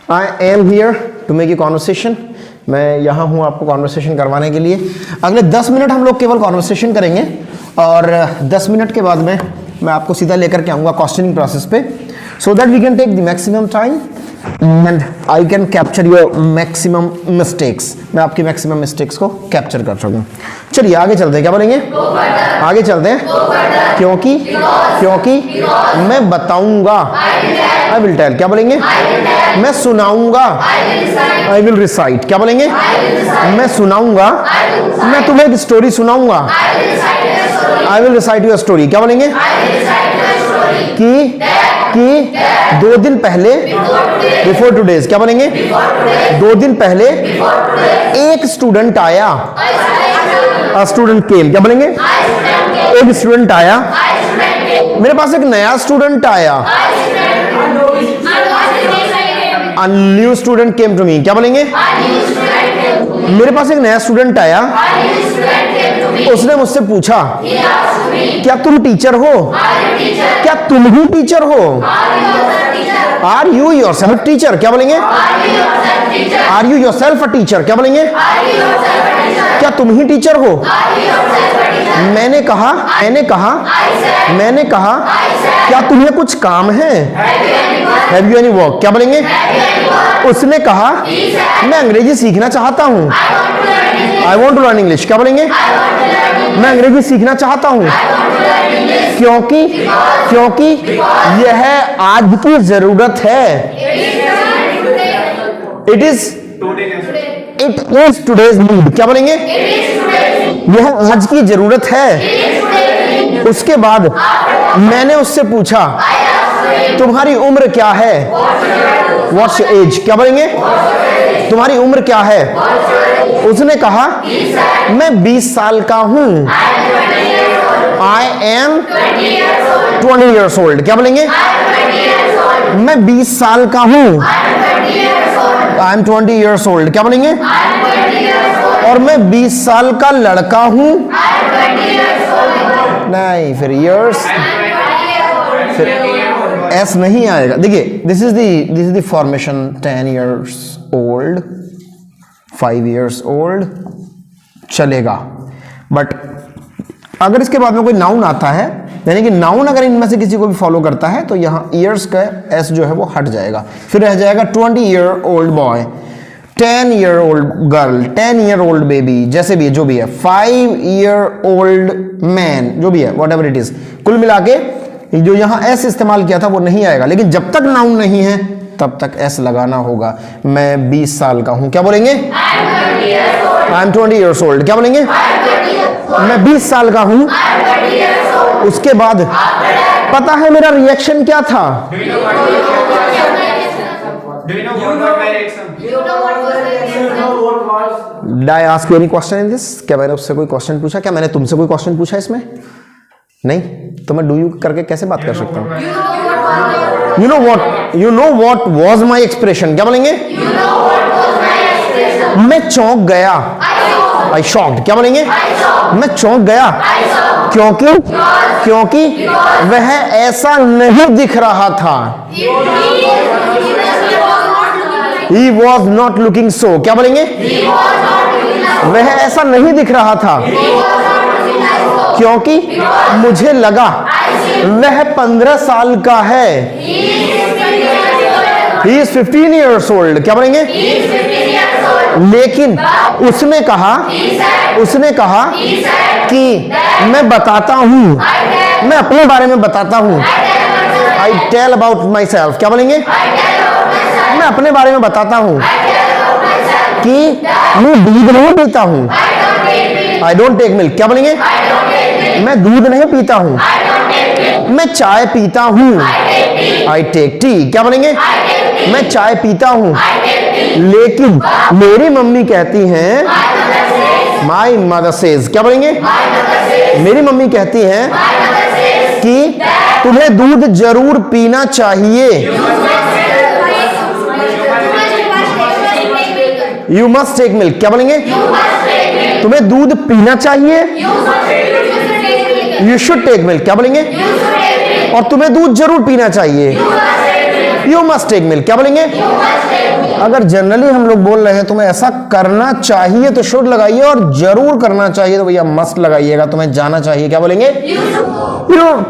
I am here to make a conversation. मैं यहाँ हूँ आपको कॉन्वर्सेशन करवाने के लिए। अगले 10 मिनट हम लोग केवल कॉन्वर्सेशन करेंगे और 10 मिनट के बाद में मैं आपको सीधा लेकर के आऊँगा क्वेश्चनिंग प्रोसेस पे, so that we can take the maximum time and I can capture your maximum mistakes. मैं आपकी मैक्सिमम मिस्टेक्स को कैप्चर कर सकूँ। चलिए आगे चलते हैं, क्या बोलेंगे? आगे चलते हैं। क्योंकि मैं बताऊंगा, आई विल टेल। क्या बोलेंगे? मैं सुनाऊंगा, आई विल रिसाइट। क्या बोलेंगे? मैं सुनाऊंगा, मैं तुम्हें एक स्टोरी सुनाऊंगा, I will recite your story. क्या बोलेंगे? कि 2 दिन पहले, बिफोर टुडेज। क्या बोलेंगे? 2 दिन पहले एक स्टूडेंट आया, अ स्टूडेंट केम। क्या बोलेंगे? एक स्टूडेंट आया, मेरे पास एक नया स्टूडेंट आया, a new student came to me. क्या बोलेंगे? मेरे पास एक नया स्टूडेंट आया, उसने मुझसे पूछा क्या तुम टीचर हो? क्या तुम ही टीचर हो? Are you yourself teacher? क्या बोलेंगे? Are you yourself a teacher? क्या बोलेंगे? क्या तुम ही टीचर हो? मैंने कहा क्या तुम्हें कुछ काम है? Have you any work? क्या बोलेंगे? उसने कहा मैं अंग्रेजी सीखना चाहता हूँ, I want to learn English. क्या बोलेंगे? मैं अंग्रेजी सीखना चाहता हूँ क्योंकि यह आज की जरूरत है। It is today's need. क्या बोलेंगे? यह आज की जरूरत है। उसके बाद मैंने उससे पूछा तुम्हारी उम्र क्या है? What's your age? क्या बोलेंगे? तुम्हारी उम्र क्या है? उसने कहा मैं 20 साल का हूं, आई एम 20 years old। क्या बोलेंगे? मैं 20 साल का हूं, आई एम 20 years old। क्या बोलेंगे? और मैं 20 साल का लड़का हूं, नहीं फिर years, फिर एस नहीं आएगा। देखिए this is the formation 10 years old, 5 years old चलेगा, बट अगर इसके बाद में कोई नाउन आता है, यानी कि नाउन अगर इनमें से किसी को भी फॉलो करता है तो यहाँ ईयर्स का एस जो है वो हट जाएगा, फिर रह जाएगा 20 year old boy, 10 year old girl, 10 year old baby, जैसे भी है जो भी है, 5 year old मैन, जो भी है वॉट एवर इट इज। कुल मिला के जो यहाँ एस इस्तेमाल किया था वो नहीं आएगा, लेकिन जब तक नाउन नहीं है तब तक एस लगाना होगा। मैं 20 साल का हूं। क्या बोलेंगे? I M 20 years old। क्या बोलेंगे? मैं 20 साल का हूं। उसके बाद पता है मेरा रिएक्शन क्या था? Did I ask you any question in this? क्या मैंने उससे कोई क्वेश्चन पूछा? क्या मैंने तुमसे कोई क्वेश्चन पूछा इसमें? नहीं, तो मैं डू यू करके कैसे बात कर सकता हूँ? You know what was my expression? क्या बोलेंगे? मैं चौंक गया, I shocked। क्या बोलेंगे? मैं चौंक गया क्योंकि वह ऐसा नहीं दिख रहा था। He was not looking so। क्या बोलेंगे? वह ऐसा नहीं दिख रहा था क्योंकि मुझे लगा वह 15 साल का है। He is 15 years old। क्या बोलेंगे? लेकिन उसने कहा कि मैं बताता हूं, मैं अपने बारे में बताता हूं, I tell about myself। क्या बोलेंगे? मैं अपने बारे में बताता हूं कि मैं दूध नहीं पीता हूं, I don't take milk। क्या बोलेंगे? मैं दूध नहीं पीता हूं, मैं चाय पीता हूं, I take tea। क्या बोलेंगे? मैं चाय पीता हूं, लेकिन मेरी मम्मी कहती हैं, my mother says। क्या बोलेंगे? मेरी मम्मी कहती हैं कि तुम्हें दूध जरूर पीना चाहिए, you must take milk। क्या बोलेंगे? तुम्हें दूध पीना चाहिए, you should take milk। क्या बोलेंगे? और तुम्हें दूध जरूर पीना चाहिए, यू मस्ट टेक मिल्क। क्या बोलेंगे? अगर जनरली हम लोग बोल रहे हैं तुम्हें ऐसा करना चाहिए तो शुड लगाइए, और जरूर करना चाहिए तो भैया मस्ट लगाइएगा। तुम्हें जाना चाहिए, क्या बोलेंगे?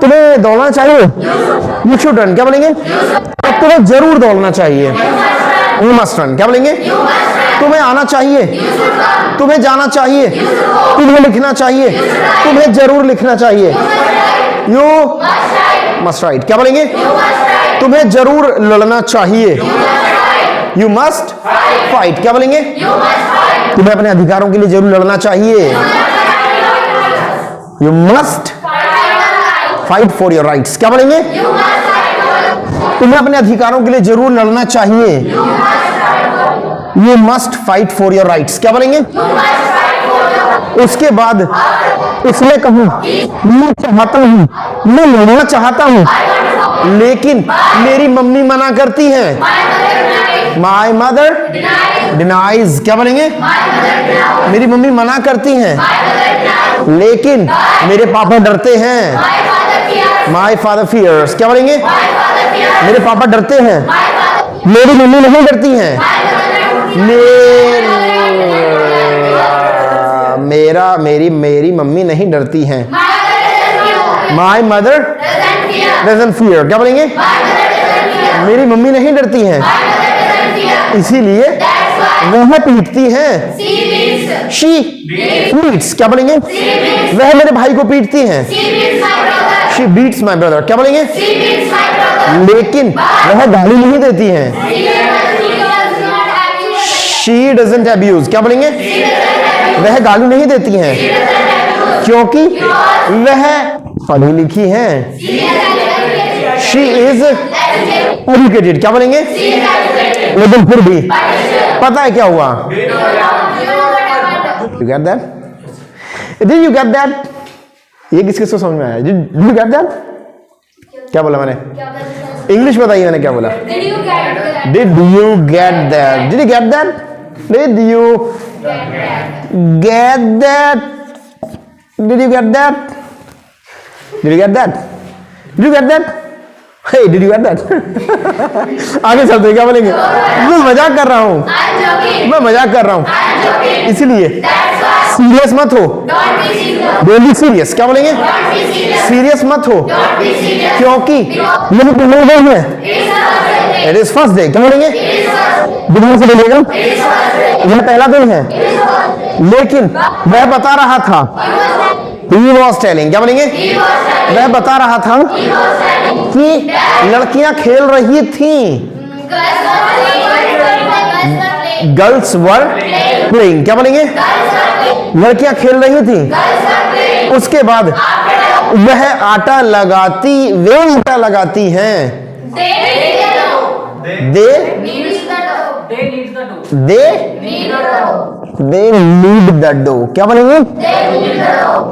तुम्हें दौड़ना चाहिए, यू शुड रन। क्या बोलेंगे? तुम्हें जरूर दौड़ना चाहिए, यू मस्ट रन। क्या बोलेंगे? तुम्हें आना चाहिए, तुम्हें जाना चाहिए, तुम्हें लिखना चाहिए, तुम्हें जरूर लिखना चाहिए, यू मस्ट राइट। क्या बोलेंगे? तुम्हें जरूर लड़ना चाहिए, यू मस्ट फाइट। क्या बोलेंगे? तुम्हें अपने अधिकारों के लिए जरूर लड़ना चाहिए, you must fight for your rights. क्या बोलेंगे? तुम्हें अपने अधिकारों के लिए जरूर लड़ना चाहिए, you must fight for your rights. क्या बोलेंगे? उसके बाद उसने कहा मैं चाहता हूं, मैं लड़ना चाहता हूं, लेकिन मेरी मम्मी मना करती है, माई मदर डिनाइज। क्या बोलेंगे? मेरी मम्मी मना करती हैं, लेकिन मेरे पापा डरते हैं, माई फादर फियर्स। क्या बोलेंगे? मेरे पापा डरते हैं, मेरी मम्मी नहीं डरती हैं, मेरी मम्मी नहीं डरती हैं, माई मदर डजंट फियर। क्या बोलेंगे? मेरी मम्मी नहीं डरती हैं, इसीलिए वह पीटती हैं, शी बीट्स। क्या बोलेंगे? वह मेरे भाई को पीटती हैं, शी बीट्स माई ब्रदर। क्या बोलेंगे? लेकिन वह गाली नहीं देती हैं, शी डजंट अब्यूज। क्या बोलेंगे? वह गाली नहीं देती हैं, क्योंकि वह पढ़ी लिखी हैं, शी इज एजुकेटेड। क्या बोलेंगे? लेकिन फिर भी पता है क्या हुआ? You get that? Did you get that? ये किस किस को समझ में आया? Did you get that? क्या बोला मैंने? इंग्लिश बताइए मैंने क्या बोला? Did you get that? Did you get that? Did you get that? Did you get that? Hey, did you get that? आगे चलते क्या बोलेंगे? मैं मजाक कर रहा हूँ, मैं मजाक कर रहा हूँ, इसीलिए सीरियस मत हो, डोंट बी सीरियस। क्या बोलेंगे? सीरियस मत हो, क्योंकि यह पहला दिन है, इट इज फर्स्ट डे। क्या बोलेंगे? दिमाग से बोलिएगा, यह पहला दिन है, लेकिन वह बता रहा था, he was telling। क्या बोलेंगे? वह बता रहा था कि लड़कियां खेल रही थीं, गर्ल्स वर प्लेइंग। क्या बोलेंगे? लड़कियां खेल रही थीं। उसके बाद वह आटा लगाती, वे आटा लगाती हैं, दे नीड द डो। क्या बोलेंगे?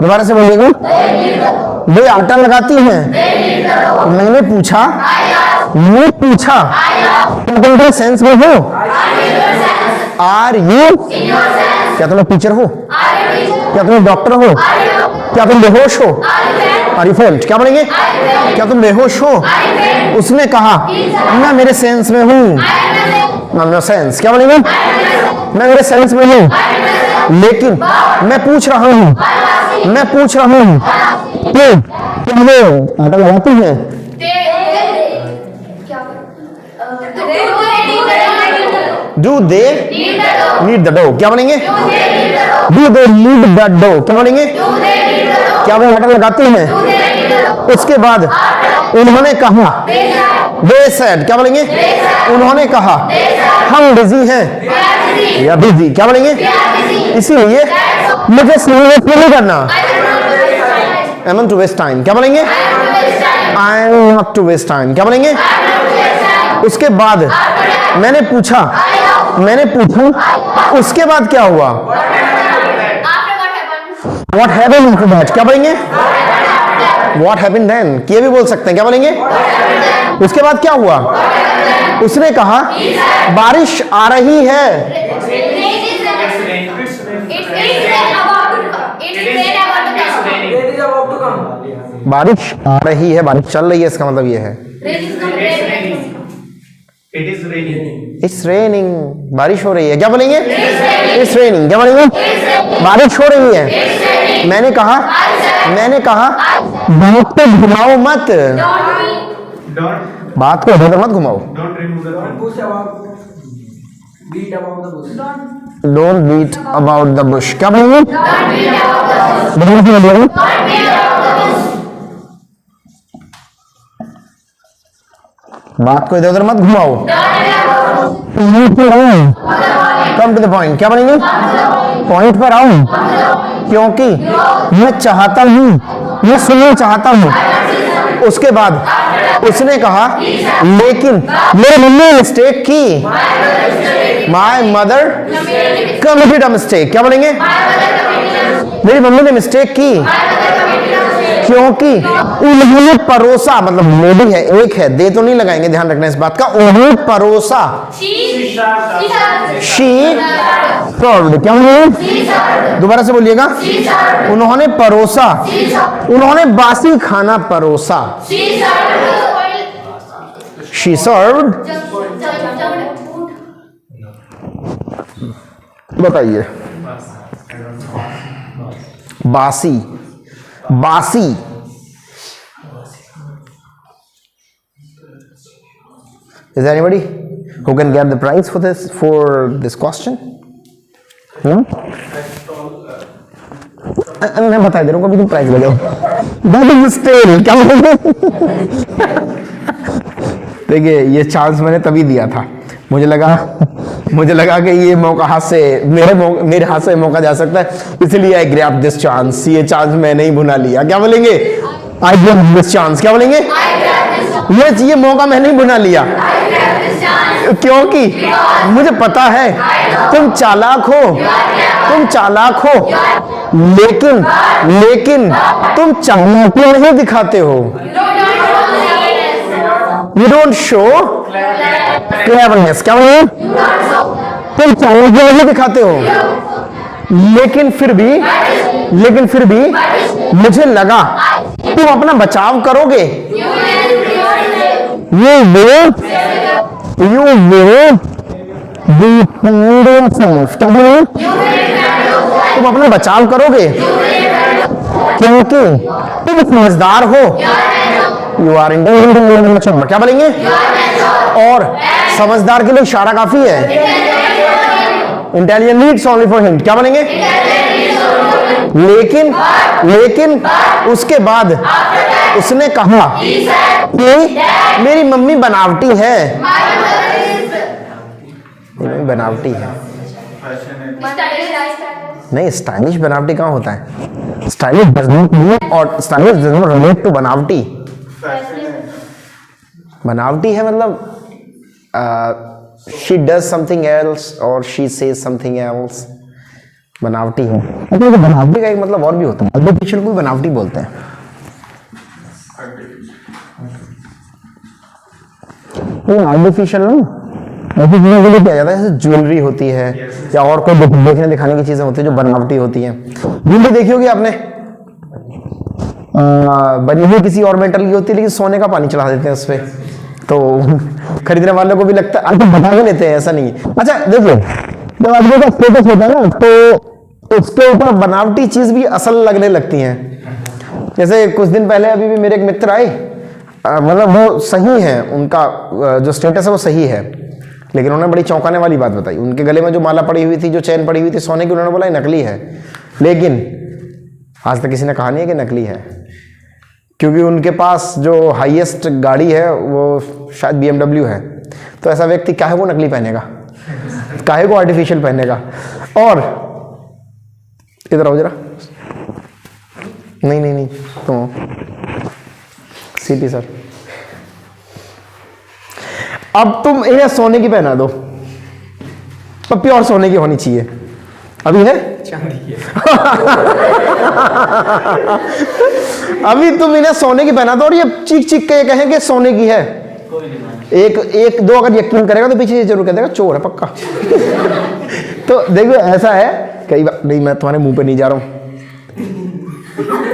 दोबारा से बोलिएगा, वे आटा लगाती हैं। मैंने पूछा, क्या तुम सेंस में हो? Are you? क्या तुम टीचर हो? क्या तुम डॉक्टर हो? क्या तुम बेहोश हो? आर यू फेंट? क्या बोलेंगे? क्या तुम बेहोश हो? उसने कहा मैं मेरे सेंस में हूँ, सेंस। क्या बोलेंगे? मैं मेरे सेंस में हूँ, लेकिन मैं पूछ रहा हूँ कि क्या वो आटा लगाती हैं? Do they need the dough? क्या बोलेंगे? Do they need the dough? क्या बोलेंगे? क्या वो आटा लगाती हैं? उसके बाद उन्होंने कहा, दे सेड। क्या बोलेंगे? उन्होंने कहा हम बिजी हैं, या बिजी। क्या बोलेंगे? इसीलिए मुझे समय वेस्ट नहीं करना, I am not to waste time. क्या बोलेंगे? I am not to waste time. क्या बोलेंगे? उसके बाद मैंने पूछा, उसके बाद क्या हुआ? What happened after that? क्या बोलेंगे? What happened then? ये भी बोल सकते हैं। क्या बोलेंगे? उसके बाद क्या हुआ? उसने कहा बारिश आ रही है, बारिश आ रही है, बारिश चल रही है, इसका मतलब ये है इट्स रेनिंग, बारिश हो रही है। क्या बोलेंगे? It's raining. क्या बोलेंगे? बारिश हो रही है। मैंने कहा बात को घुमाओ मत, बात को इधर मत घुमाओ। Don't beat about the bush. क्या बोलेंगे? बात को इधर उधर मत घुमाओ। Come to the point. क्या बोलेंगे? पॉइंट पर आओ, क्योंकि मैं चाहता हूं, मैं सुनना चाहता हूं। उसके बाद उसने कहा लेकिन मेरी मम्मी ने मिस्टेक की। My mother committed a mistake. क्या बोलेंगे? मेरी मम्मी ने मिस्टेक की क्योंकि उन्होंने परोसा, मतलब लेडी है, एक है, दे तो नहीं लगाएंगे, ध्यान रखना इस बात का। उन्होंने परोसा, शी सर्व्ड। क्या बोलेंगे? दोबारा से बोलिएगा। उन्होंने परोसा, उन्होंने बासी खाना परोसा। She served. बताइए, बासी, बासी। Is there anybody who can get the prize for this question? मैं बता दे रहा हूँ, कभी तुम प्राइज लगाओ। That is still, क्या बोलोगे? देखिए, ये चांस मैंने तभी दिया था, मुझे लगा कि ये मौका हाथ से, मेरे हाथ से मौका जा सकता है, इसलिए आई ग्रैब दिस चांस। ये चांस मैंने ही भुना लिया। क्या बोलेंगे? आई ग्रैब दिस चांस। क्या बोलेंगे? ये मौका मैंने ही भुना लिया, क्योंकि मुझे पता है तुम चालाक हो, लेकिन तुम चालाकी नहीं दिखाते हो। You don't show cleverness। क्या बोले? तुम चालाकी नहीं दिखाते हो, लेकिन फिर भी मुझे लगा तुम अपना बचाव करोगे। You will defend yourself। क्या बोले? तुम अपना बचाव करोगे क्योंकि तुम समझदार हो। You are intelligent। क्या बोलेंगे? और समझदार के लिए इशारा काफी है। Intelligent needs only for hint. क्या बोलेंगे? लेकिन उसके बाद उसने कहा कि मेरी मम्मी बनावटी है। बनावटी है नहीं, स्टाइलिश बनावटी कहाँ होता है? स्टाइलिश डज नॉट मीन और stylish does not relate to बनावटी। बनावटी है मतलब she does something else और she says something else। बनावटी है। मतलब बनावटी का एक मतलब और भी होता है, आर्टिफिशियल को बनावटी बोलते हैं। आर्टिफिशियल ना ऐसी चीजों के लिए क्या जाता है, जैसे ज्वेलरी होती है या और कोई देखने दिखाने की चीजें होती है जो बनावटी होती हैं। ज्वेलरी देखी होगी आपने, बनी हुई किसी और मेटल की होती है, लेकिन सोने का पानी चढ़ा देते हैं उस पे, तो खरीदने वालों को भी लगता है, तो बता के लेते हैं, ऐसा नहीं है। अच्छा देखिए, जब आदमी का स्टेटस होता है ना, तो उसके ऊपर बनावटी चीज भी असल लगने लगती हैं। जैसे कुछ दिन पहले अभी भी मेरे एक मित्र आए, मतलब वो सही है, उनका जो स्टेटस है वो सही है, लेकिन उन्होंने बड़ी चौंकाने वाली बात बताई। उनके गले में जो माला पड़ी हुई थी, जो चैन पड़ी हुई थी सोने की, उन्होंने बोला नकली है, लेकिन आज तक किसी ने कहा नहीं है कि नकली है, क्योंकि उनके पास जो हाईएस्ट गाड़ी है वो शायद BMW है। तो ऐसा व्यक्ति काहे को नकली पहनेगा, काहे को आर्टिफिशियल पहनेगा। और इधर आओ जरा, नहीं तो सीपी सर, अब तुम इन्हें सोने की पहना दो, तो प्योर सोने की होनी चाहिए। अभी है चांदी की अभी तुम इन्हें सोने की पहना दो और ये चीख चीख के कहेंगे सोने की है। एक दो अगर यकीन करेगा तो पीछे जरूर कह देगा चोर है पक्का। तो देखो ऐसा है, कई बार नहीं, मैं तुम्हारे मुंह पे नहीं जा रहा हूं,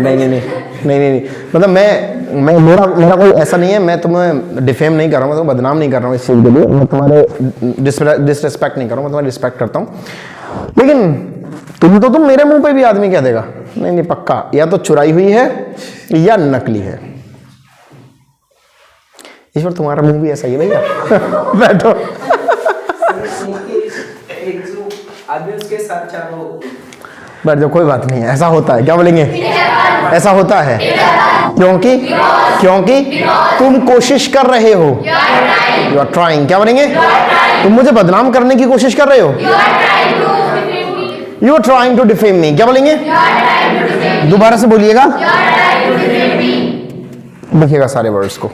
नहीं, मतलब मैं मैं मेरा कोई ऐसा नहीं है, मैं तुम्हें डिफेम नहीं कर रहा हूँ, मैं तुम्हें बदनाम नहीं कर रहा हूँ इस चीज़ के लिए, मैं तुम्हारे डिसरिस्पेक्ट नहीं कर रहा हूँ, मैं तुम्हारी रिस्पेक्ट करता हूँ। लेकिन तुम मेरे मुंह पे भी आदमी कह देगा नहीं नहीं पक्का या तो चुराई हुई है या नकली है। ईश्वर तुम्हारा मुंह भी ऐसा ही है भैया। बैठो। आदमी उसके साथ चारों बैठ जाओ, कोई बात नहीं है, ऐसा होता है। क्या बोलेंगे? ऐसा होता है क्योंकि तुम कोशिश कर रहे हो, यू आर ट्राइंग। क्या बोलेंगे? तुम मुझे बदनाम करने की कोशिश कर रहे हो, you are trying to defame me. क्या बोलेंगे? दोबारा से बोलिएगा, लिखिएगा सारे वर्ड्स को।